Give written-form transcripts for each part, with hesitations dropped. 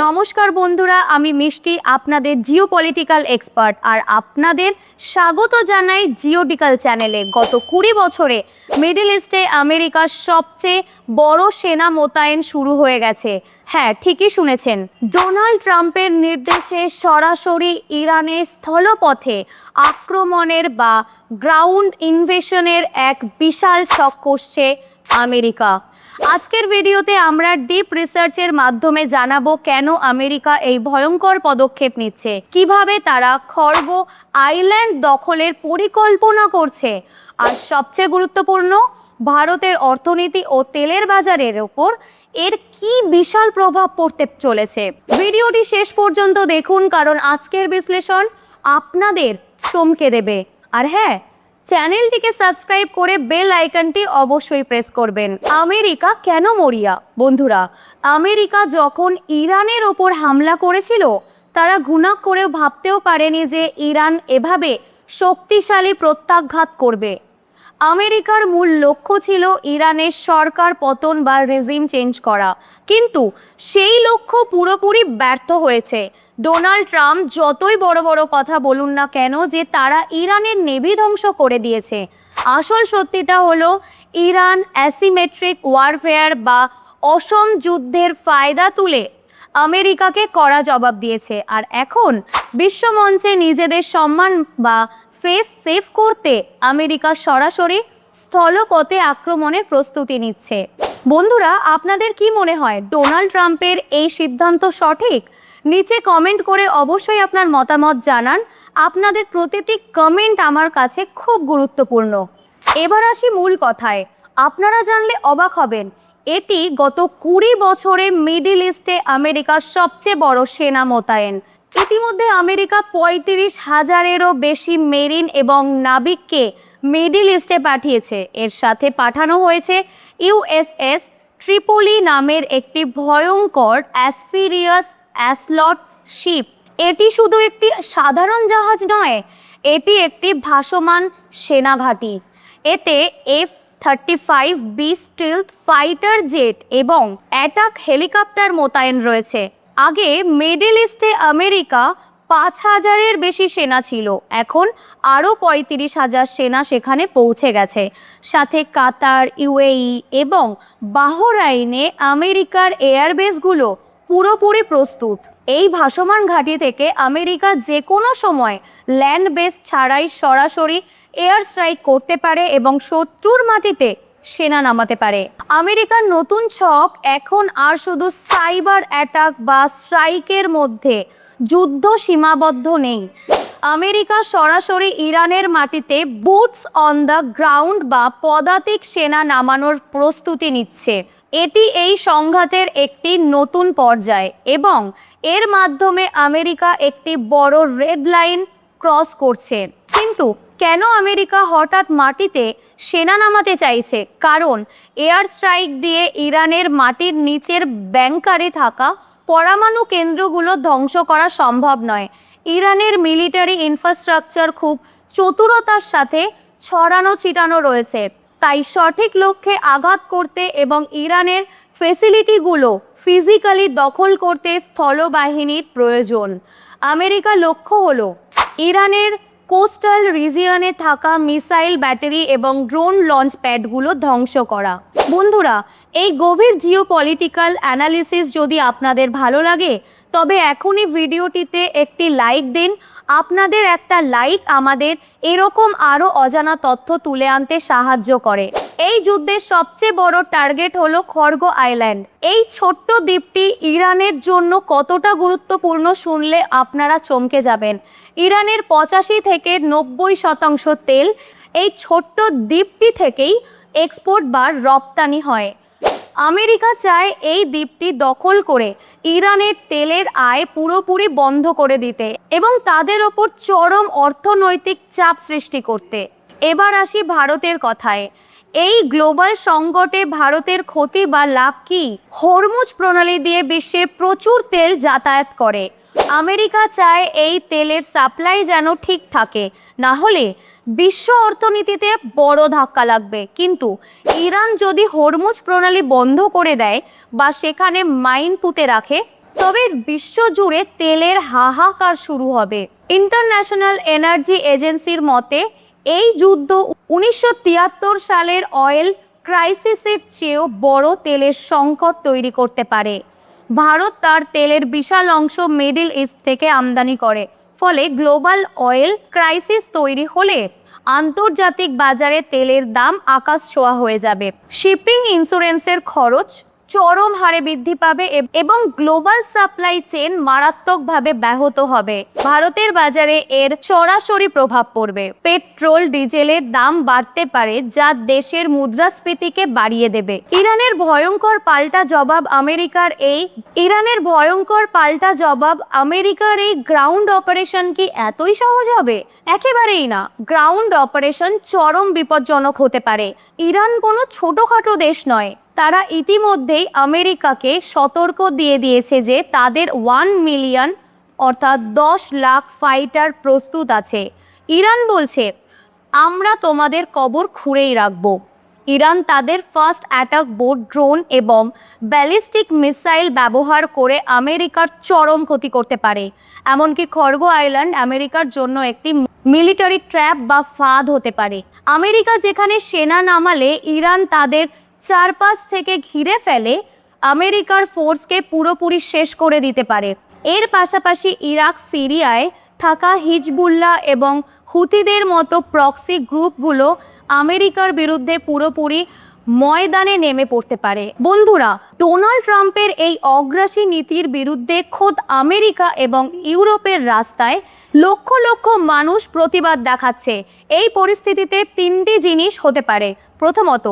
নমস্কার বন্ধুরা, আমি মিষ্টি আপনাদের জিওপলিটিক্যাল এক্সপার্ট আর আপনাদের স্বাগত জানাই জিওটিক্যাল চ্যানেলে। গত 20 বছরে মিডল ইস্টে আমেরিকার সবচেয়ে বড় সেনা মোতায়েন শুরু হয়ে গেছে। হ্যাঁ, ঠিকই শুনেছেন, ডোনাল্ড ট্রাম্পের নির্দেশে সরাসরি ইরানের স্থলপথে আক্রমণের বা গ্রাউন্ড ইনভেশনের এক বিশাল ছক কষছে আমেরিকা। আজকের ভিডিওতে আমরা ডিপ রিসার্চের মাধ্যমে জানাবো কেন আমেরিকা এই ভয়ঙ্কর পদক্ষেপ নিচ্ছে, কিভাবে তারা খর্গ আইল্যান্ড দখলের পরিকল্পনা করছে, আর সবচেয়ে গুরুত্বপূর্ণ, ভারতের অর্থনীতি ও তেলের বাজারের ওপর এর কি বিশাল প্রভাব পড়তে চলেছে। ভিডিওটি শেষ পর্যন্ত দেখুন, কারণ আজকের বিশ্লেষণ আপনাদের চমকে দেবে। আর হ্যাঁ, চ্যানেলটিকে সাবস্ক্রাইব করে বেল আইকনটি অবশ্যই প্রেস করবেন। আমেরিকা কেন মরিয়া? বন্ধুরা, আমেরিকা যখন ইরানের ওপর হামলা করেছিল, তারা গুণা করেও ভাবতেও পারেনি যে ইরান এভাবে শক্তিশালী প্রত্যাঘাত করবে। আমেরিকার মূল লক্ষ্য ছিল ইরানের সরকার পতন বা রেজিম চেঞ্জ করা, কিন্তু সেই লক্ষ্য পুরোপুরি ব্যর্থ হয়েছে। ডোনাল্ড ট্রাম্প যতই বড় বড় কথা বলুন না কেন যে তারা ইরানের নেভি ধ্বংস করে দিয়েছে, আসল সত্যিটা হলো ইরান অ্যাসিমেট্রিক ওয়ারফেয়ার বা অসম যুদ্ধের ফায়দা তুলে আমেরিকাকে কড়া জবাব দিয়েছে। আর এখন বিশ্বমঞ্চে নিজেদের সম্মান বা ফেস সেভ করতে আমেরিকা সরাসরি স্থলপথে আক্রমণের প্রস্তুতি নিচ্ছে। বন্ধুরা, আপনাদের কি মনে হয় ডোনাল্ড ট্রাম্পের এই সিদ্ধান্ত সঠিক? নিচে কমেন্ট করে অবশ্যই আপনার মতামত জানান। আপনাদের প্রতিটি কমেন্ট আমার কাছে খুব গুরুত্বপূর্ণ। এবার আসি মূল কথায়। আপনারা জানলে অবাক হবেন, এটি গত 20 বছরে মিডল ইস্টে আমেরিকার সবচেয়ে বড় সেনা মোতায়েন। ইতিমধ্যে আমেরিকা 35,000-এরও বেশি মেরিন এবং নাবিককে মিডল ইস্টে পাঠিয়েছে। এর সাথে পাঠানো হয়েছে ইউএসএস ট্রিপলি নামের একটি ভয়ঙ্কর অ্যাসফিরিয়াস অ্যাসলট শিপ। এটি শুধু একটি সাধারণ জাহাজ নয়, এটি একটি ভাসমান সেনাঘাঁটি। এতে F-35B স্টিলথ ফাইটার জেট এবং অ্যাটাক হেলিকপ্টার মোতায়েন রয়েছে। আগে মিডল ইস্টে আমেরিকা 5,000-এর বেশি সেনা ছিল, এখন আরও 35,000 সেনা সেখানে পৌঁছে গেছে। সাথে কাতার, ইউএই এবং বাহরাইনে আমেরিকার এয়ারবেসগুলো পুরোপুরি প্রস্তুত। এই ভাসমান ঘাঁটি থেকে আমেরিকা যে কোনো সময় ল্যান্ড বেস ছাড়াই সরাসরি এয়ার স্ট্রাইক করতে পারে এবং শত্রুর মাটিতে সেনা নামাতে পারে। আমেরিকার নতুন ছক এখন আর শুধু সাইবার অ্যাটাক বা স্ট্রাইকের মধ্যে যুদ্ধ সীমাবদ্ধ নেই। আমেরিকা সরাসরি ইরানের মাটিতে বুটস অন দ্য গ্রাউন্ড বা পদাতিক সেনা নামানোর প্রস্তুতি নিচ্ছে। এটি এই সংঘাতের একটি নতুন পর্যায় এবং এর মাধ্যমে আমেরিকা একটি বড় রেড লাইন ক্রস করছে। কিন্তু কেন আমেরিকা হঠাৎ মাটিতে সেনা নামাতে চাইছে? কারণ এয়ার স্ট্রাইক দিয়ে ইরানের মাটির নিচের ব্যাংকারে থাকা পরমাণু কেন্দ্রগুলো ধ্বংস করা সম্ভব নয়। ইরানের মিলিটারি ইনফ্রাস্ট্রাকচার খুব চতুরতার সাথে ছড়ানো ছিটানো রয়েছে, তাই সঠিক লক্ষ্যে আঘাত করতে এবং ইরানের ফেসিলিটিগুলো ফিজিক্যালি দখল করতে স্থলবাহিনীর প্রয়োজন। আমেরিকার লক্ষ্য হলো ইরানের কোস্টাল রিজিয়নে থাকা মিসাইল ব্যাটারি এবং ড্রোন লঞ্চ প্যাডগুলো ধ্বংস করা। বন্ধুরা, এই গভীর জিওপলিটিক্যাল অ্যানালিসিস যদি আপনাদের ভালো লাগে তবে এখনই ভিডিওটিতে একটি লাইক দিন। আপনাদের একটা লাইক আমাদের এরকম আরও অজানা তথ্য তুলে আনতে সাহায্য করে। এই যুদ্ধের সবচেয়ে বড় টার্গেট হলো খর্গ আইল্যান্ড। এই ছোট্ট দ্বীপটি ইরানের জন্য কতটা গুরুত্বপূর্ণ শুনলে আপনারা চমকে যাবেন। ইরানের 85 থেকে 90% তেল এই ছোট্ট দ্বীপটি থেকেই এক্সপোর্ট বা রপ্তানি হয়। আমেরিকা চায় এই দ্বীপটি দখল করে ইরানের তেলের আয় পুরোপুরি বন্ধ করে দিতে এবং তাদের ওপর চরম অর্থনৈতিক চাপ সৃষ্টি করতে। এবার আসি ভারতের কথায়। এই গ্লোবাল সংকটে ভারতের ক্ষতি বা লাভ কি? হরমুজ প্রণালী দিয়ে বিশ্বে প্রচুর তেল যাতায়াত করে। আমেরিকা চায় এই তেলের সাপ্লাই যেন ঠিক থাকে, না হলে বিশ্ব অর্থনীতিতে বড় ধাক্কা লাগবে। কিন্তু ইরান যদি হরমুজ প্রণালী বন্ধ করে দেয় বা সেখানে মাইন পুঁতে রাখে, তবে বিশ্বজুড়ে তেলের হাহাকার শুরু হবে। ইন্টারন্যাশনাল এনার্জি এজেন্সির মতে এই যুদ্ধ 1973 সালের অয়েল ক্রাইসিসের চেয়েও বড় তেলের সংকট তৈরি করতে পারে। ভারত তার তেলের বিশাল অংশ মিডল ইস্ট থেকে আমদানি করে, ফলে গ্লোবাল অয়েল ক্রাইসিস তৈরি হলে আন্তর্জাতিক বাজারে তেলের দাম আকাশ ছোঁয়া হয়ে যাবে। শিপিং ইন্স্যুরেন্সের খরচ চরম হারে বৃদ্ধি পাবে এবং গ্লোবাল সাপ্লাই চেইন মারাত্মকভাবে ব্যাহত হবে। ভারতের বাজারে এর সরাসরি প্রভাব পড়বে। পেট্রোল ডিজেলের দাম বাড়তে পারে, যা দেশের মুদ্রাস্ফীতিকে বাড়িয়ে দেবে। ইরানের ভয়ঙ্কর পাল্টা জবাব আমেরিকার এই গ্রাউন্ড অপারেশন কি এতই সহজ হবে? একেবারেই না। গ্রাউন্ড অপারেশন চরম বিপজ্জনক হতে পারে। ইরান কোনো ছোটখাটো দেশ নয়। তারা ইতিমধ্যেই আমেরিকাকে সতর্ক দিয়ে দিয়েছে যে তাদের 1 মিলিয়ন অর্থাৎ 10 লাখ ফাইটার প্রস্তুত আছে। ইরান বলছে, আমরা তোমাদের কবর খুঁড়েই রাখব। ইরান তাদের ফার্স্ট অ্যাটাক বোট, ড্রোন এবং ব্যালিস্টিক মিসাইল ব্যবহার করে আমেরিকার চরম ক্ষতি করতে পারে। এমনকি খর্গ আইল্যান্ড আমেরিকার জন্য একটি মিলিটারি ট্র্যাপ বা ফাঁদ হতে পারে। আমেরিকা যেখানে সেনা নামালে ইরান তাদের চারপাশ থেকে ঘিরে ফেলে, আমেরিকার ফোর্সকে পুরোপুরি শেষ করে দিতে পারে। এর পাশাপাশি ইরাক, সিরিয়ায় থাকা হিজবুল্লাহ এবং হুতিদের মতো প্রক্সি গ্রুপগুলো আমেরিকার বিরুদ্ধে পুরোপুরি ময়দানে নেমে পড়তে পারে। বন্ধুরা, ডোনাল্ড ট্রাম্পের এই অগ্রাসী নীতির বিরুদ্ধে খোদ আমেরিকা এবং ইউরোপের রাস্তায় লক্ষ লক্ষ মানুষ প্রতিবাদ দেখাচ্ছে। এই পরিস্থিতিতে 3টি জিনিস হতে পারে। প্রথমত,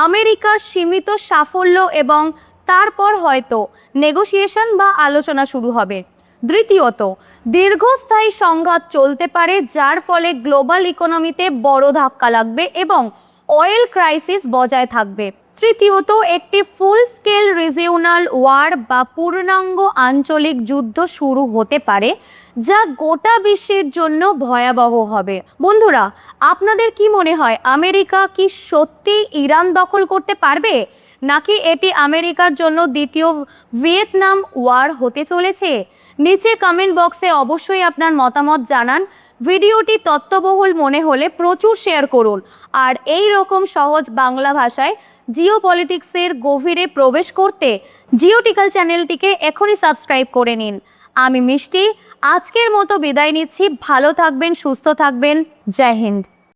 আমেরিকার সীমিত সাফল্য এবং তারপর হয়তো নেগোসিয়েশন বা আলোচনা শুরু হবে। দ্বিতীয়ত, দীর্ঘস্থায়ী সংঘাত চলতে পারে, যার ফলে গ্লোবাল ইকোনমিতে বড় ধাক্কা লাগবে এবং অয়েল ক্রাইসিস বজায় থাকবে। তৃতীয়ত, একটি ফুল স্কেল রিজিওনাল ওয়ার বা পূর্ণাঙ্গ আঞ্চলিক যুদ্ধ শুরু হতে পারে, যা গোটা বিশ্বের জন্য ভয়াবহ হবে। বন্ধুরা, আপনাদের কি মনে হয়, আমেরিকা কি সত্যি ইরান দখল করতে পারবে, নাকি এটি আমেরিকার জন্য দ্বিতীয় ভিয়েতনাম ওয়ার হতে চলেছে? নিচে কমেন্ট বক্সে অবশ্যই আপনার মতামত জানান। ভিডিওটি তথ্যবহুল মনে হলে প্রচুর শেয়ার করুন। আর এই রকম সহজ বাংলা ভাষায় জিওপলিটিক্সের গভীরে প্রবেশ করতে জিওটিক্যাল চ্যানেলটিকে এখনই সাবস্ক্রাইব করে নিন। আমি মিষ্টি আজকের মতো বিদায় নিচ্ছি। ভালো থাকবেন, সুস্থ থাকবেন। জয় হিন্দ।